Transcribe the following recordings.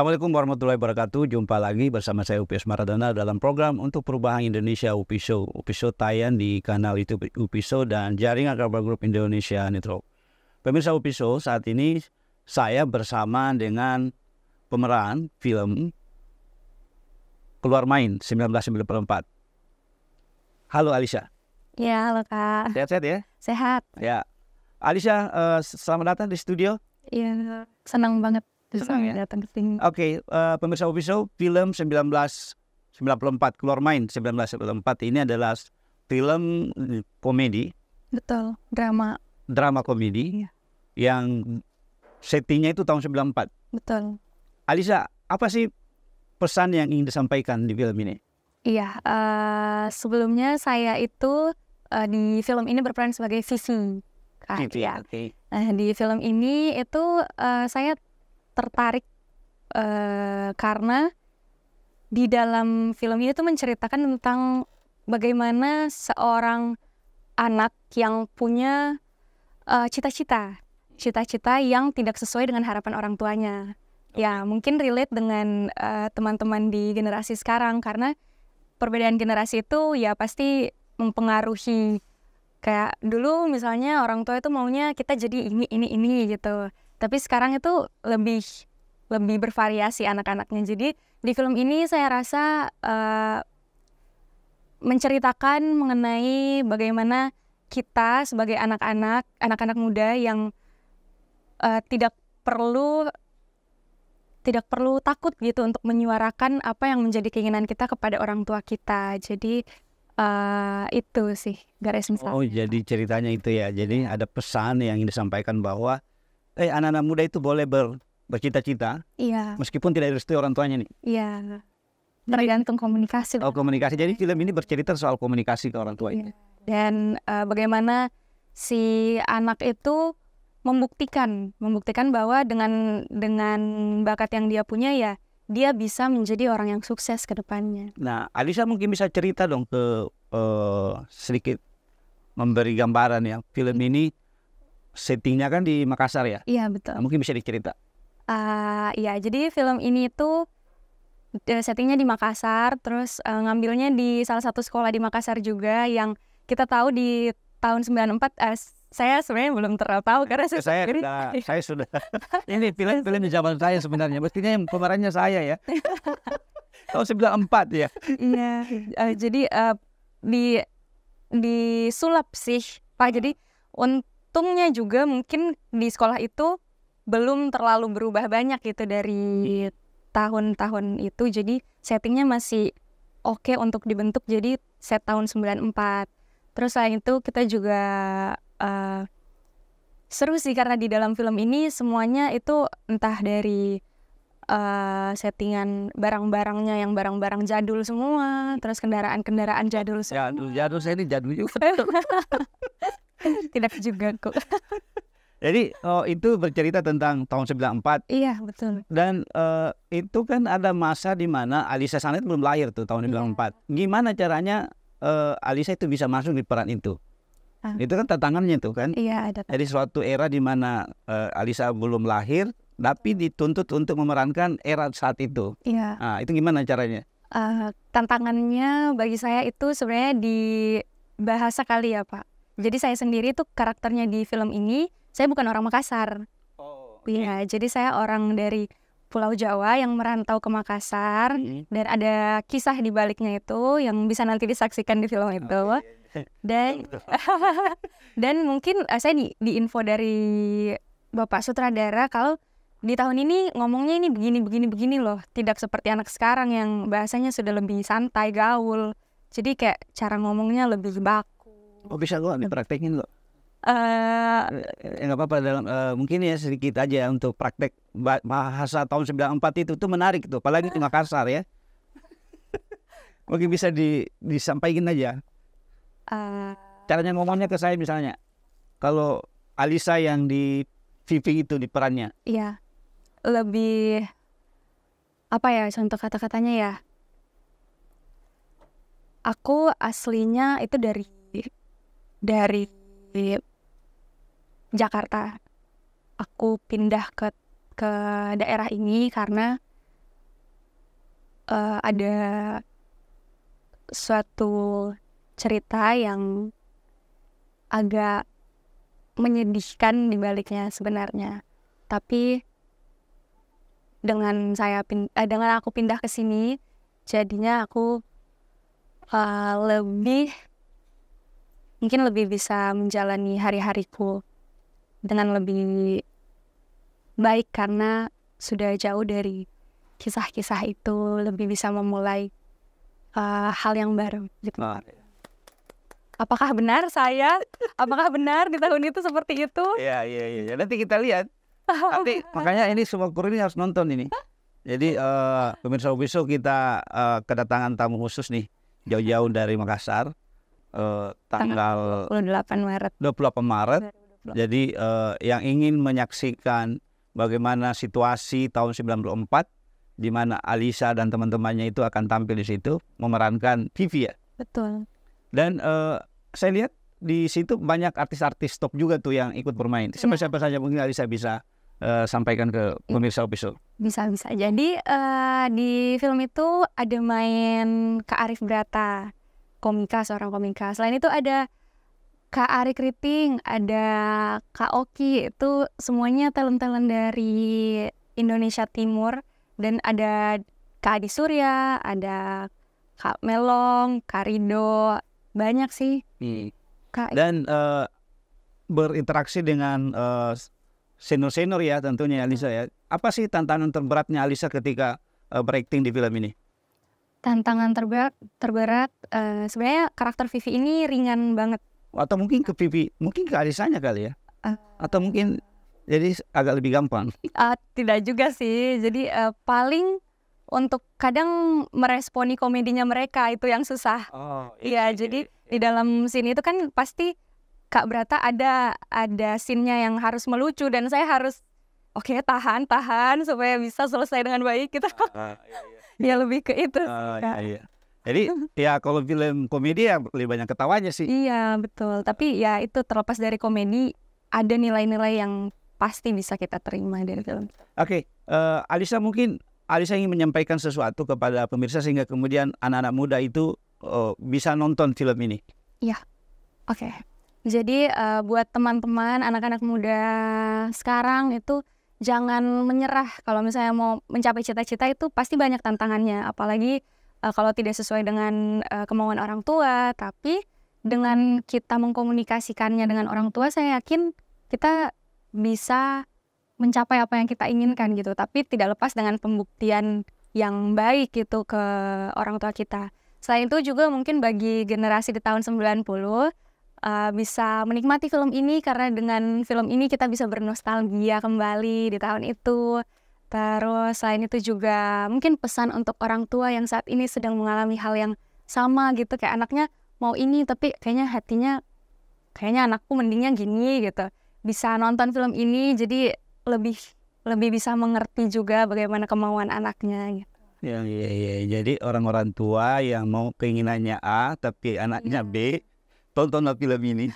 Assalamualaikum warahmatullahi wabarakatuh. Jumpa lagi bersama saya UPI Maradona dalam program Untuk Perubahan Indonesia UPI Show. UPI Show tayang di kanal YouTube UPI Show dan jaringan kabar grup Indonesia Network. Pemirsa UPI Show, saat ini saya bersama dengan pemeran film Keluar Main 1994. Halo Alisha. Ya, halo Kak. Sehat-sehat ya? Sehat. Ya. Alisha, selamat datang di studio. Iya, senang banget bisa Senang ya? datang ke sini. Oke, pemirsa UPI Show, film 1994, Keluar Main 1994 ini adalah film komedi, Betul, drama. drama komedi Iya. yang settingnya itu tahun 94. Betul. Alisha, apa sih pesan yang ingin disampaikan di film ini? Iya, sebelumnya saya itu di film ini berperan sebagai Vivi. Kak, Vivi, ya. oke. Nah, di film ini itu saya tertarik karena di dalam film ini tuh menceritakan tentang bagaimana seorang anak yang punya cita-cita yang tidak sesuai dengan harapan orang tuanya. Ya, mungkin relate dengan teman-teman di generasi sekarang karena perbedaan generasi itu ya pasti mempengaruhi. Kayak dulu misalnya orang tua itu maunya kita jadi ini gitu. Tapi sekarang itu lebih bervariasi anak-anaknya. Jadi di film ini saya rasa menceritakan mengenai bagaimana kita sebagai anak-anak muda yang tidak perlu takut gitu untuk menyuarakan apa yang menjadi keinginan kita kepada orang tua kita. Jadi itu sih garis besarnya. Oh, jadi ceritanya itu ya. Jadi ada pesan yang ingin disampaikan bahwa anak-anak muda itu boleh bercita-cita, Iya, meskipun tidak direstui orang tuanya nih. iya. Tergantung komunikasi. Oh, komunikasi. Jadi film ini bercerita soal komunikasi ke orang tua itu. Iya. Dan bagaimana si anak itu membuktikan bahwa dengan bakat yang dia punya ya dia bisa menjadi orang yang sukses ke depannya. Nah, Alisha mungkin bisa cerita dong ke sedikit memberi gambaran ya. Film ini settingnya kan di Makassar ya. Iya, betul. Nah, mungkin bisa dicerita. Iya, jadi film ini tuh settingnya di Makassar, terus ngambilnya di salah satu sekolah di Makassar juga yang kita tahu di tahun 94. Saya sebenarnya belum terlalu tahu karena saya sudah ini film di zaman saya sebenarnya. Mestinya yang pemerannya saya ya. Tahun 94 ya. Iya, jadi disulap sih, Pak. Jadi untungnya juga mungkin di sekolah itu belum terlalu berubah banyak gitu dari tahun-tahun itu. Jadi settingnya masih oke untuk dibentuk jadi set tahun 94. Terus selain itu kita juga seru sih karena di dalam film ini semuanya itu entah dari settingan barang-barangnya yang barang-barang jadul semua, terus kendaraan-kendaraan jadul semua. Jadul saya ini jadul juga. Tidak juga kok. Jadi itu bercerita tentang tahun 94. Iya, betul. Dan itu kan ada masa di mana Alisha Sanet belum lahir tuh tahun 94. Gimana caranya Alisha itu bisa masuk di peran itu? Itu kan tantangannya tuh kan. Iya, ada. Jadi suatu era di mana Alisha belum lahir tapi dituntut untuk memerankan era saat itu. Iya. Nah, itu gimana caranya? Tantangannya bagi saya itu sebenarnya di bahasa kali ya, Pak. Jadi saya sendiri tuh karakternya di film ini, saya bukan orang Makassar. Oh, Iya, jadi saya orang dari Pulau Jawa yang merantau ke Makassar. Dan ada kisah di baliknya itu yang bisa nanti disaksikan di film itu. Dan mungkin saya di info dari Bapak Sutradara kalau di tahun ini ngomongnya ini begini loh. Tidak seperti anak sekarang yang bahasanya sudah lebih santai, gaul. Jadi kayak cara ngomongnya lebih baku. Oh, bisa kok dipraktekin kok. Nggak apa-apa dalam mungkin ya sedikit aja untuk praktek bahasa tahun 94 itu tuh menarik tuh, apalagi di Makassar ya. Mungkin bisa disampaikan aja. Caranya ngomongnya ke saya misalnya. Kalau Alisha yang di Vivi itu di perannya. Iya. Lebih apa ya contoh kata-katanya ya? Aku aslinya itu dari Jakarta. Aku pindah ke daerah ini karena ada suatu cerita yang agak menyedihkan di baliknya sebenarnya. Tapi dengan aku pindah ke sini, jadinya aku mungkin lebih bisa menjalani hari-hariku dengan lebih baik karena sudah jauh dari kisah-kisah itu, lebih bisa memulai hal yang baru gitu. Apakah benar di tahun itu seperti itu? Iya. Nanti kita lihat. Nanti makanya ini semua kru ini harus nonton ini. Jadi pemirsa UPI Show kita kedatangan tamu khusus nih, jauh-jauh dari Makassar, tanggal 28 Maret. 28 Maret. Jadi yang ingin menyaksikan bagaimana situasi tahun 94, di mana Alisa dan teman-temannya itu akan tampil di situ memerankan Vivi ya. Betul. Dan saya lihat di situ banyak artis-artis top juga tuh yang ikut bermain. Siapa-siapa saja mungkin Alisa bisa sampaikan ke pemirsa UPI Show. Bisa. Jadi di film itu ada main Kak Arif Brata, seorang komika. Selain itu ada Kak Ari Kriting, ada Kak Oki, itu semuanya talent-talent dari Indonesia Timur. Dan ada Kak Adi Surya, ada Kak Melong, Kak Rido, banyak sih. Dan berinteraksi dengan senior-senior ya tentunya Alisa ya. Apa sih tantangan terberatnya Alisa ketika berakting di film ini? Tantangan terberat sebenarnya karakter Vivi ini ringan banget. Atau mungkin ke Vivi, mungkin ke Alisanya kali ya? Atau mungkin jadi agak lebih gampang? Tidak juga sih. Jadi paling untuk kadang meresponi komedinya mereka itu yang susah. Iya, jadi di dalam scene itu kan pasti Kak Brata ada scene-nya yang harus melucu dan saya harus tahan supaya bisa selesai dengan baik gitu. Ya lebih ke itu. Iya. Jadi ya kalau film komedi ya lebih banyak ketawanya sih. Iya betul. Tapi ya itu terlepas dari komedi ada nilai-nilai yang pasti bisa kita terima dari film. Oke, Alisa ingin menyampaikan sesuatu kepada pemirsa sehingga kemudian anak-anak muda itu bisa nonton film ini. Iya. Oke. Jadi buat teman-teman anak-anak muda sekarang itu jangan menyerah. Kalau misalnya mau mencapai cita-cita itu pasti banyak tantangannya. Apalagi kalau tidak sesuai dengan kemauan orang tua. Tapi dengan kita mengkomunikasikannya dengan orang tua, saya yakin kita bisa mencapai apa yang kita inginkan gitu. Tapi tidak lepas dengan pembuktian yang baik gitu ke orang tua kita. Selain itu juga mungkin bagi generasi di tahun 90 bisa menikmati film ini karena dengan film ini kita bisa bernostalgia kembali di tahun itu. Terus selain itu juga mungkin pesan untuk orang tua yang saat ini sedang mengalami hal yang sama gitu. Kayak anaknya mau ini tapi kayaknya anakku mendingnya gini gitu. Bisa nonton film ini jadi lebih bisa mengerti juga bagaimana kemauan anaknya gitu. Ya. Jadi orang-orang tua yang mau keinginannya A tapi anaknya B, tontonlah film ini.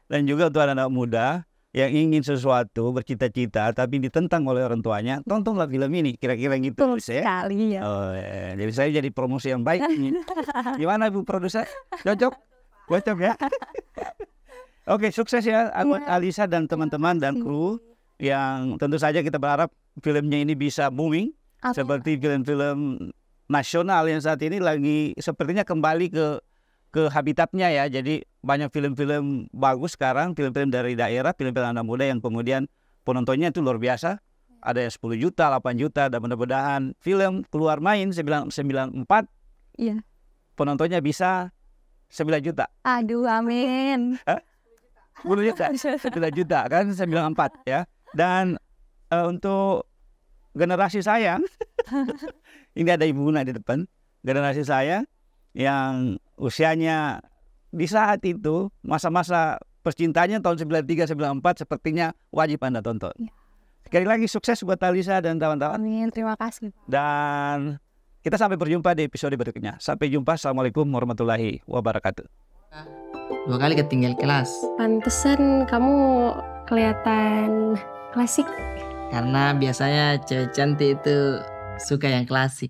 Dan juga untuk anak-anak muda yang ingin sesuatu, bercita-cita tapi ditentang oleh orang tuanya, tontonlah film ini. Kira-kira gitu. Betul sekali ya. Jadi saya jadi promosi yang baik ini. Gimana Bu Produser? Cocok ya? Oke, sukses ya Alisa dan teman-teman dan kru. Yang tentu saja kita berharap filmnya ini bisa booming. Seperti film-film nasional yang saat ini lagi sepertinya kembali ke habitatnya ya. Jadi banyak film-film bagus sekarang, film-film dari daerah, film-film anak muda yang kemudian penontonnya itu luar biasa. Ada yang 10 juta, 8 juta, dan mudah-mudahan film keluar main 94 penontonnya bisa 9 juta. Aduh, amin. 10 juta, 9 juta kan 94 ya. Dan untuk generasi saya, ini ada Ibu Una di depan, generasi saya yang usianya di saat itu masa-masa percintaannya tahun 93 94 sepertinya wajib Anda tonton. Sekali lagi sukses buat Alisa dan kawan-kawan. Amin, terima kasih. Dan kita sampai berjumpa di episode berikutnya. Sampai jumpa. Assalamualaikum warahmatullahi wabarakatuh. 2 kali ketinggal kelas. Pantesan kamu kelihatan klasik. Karena biasanya cewek cantik itu suka yang klasik.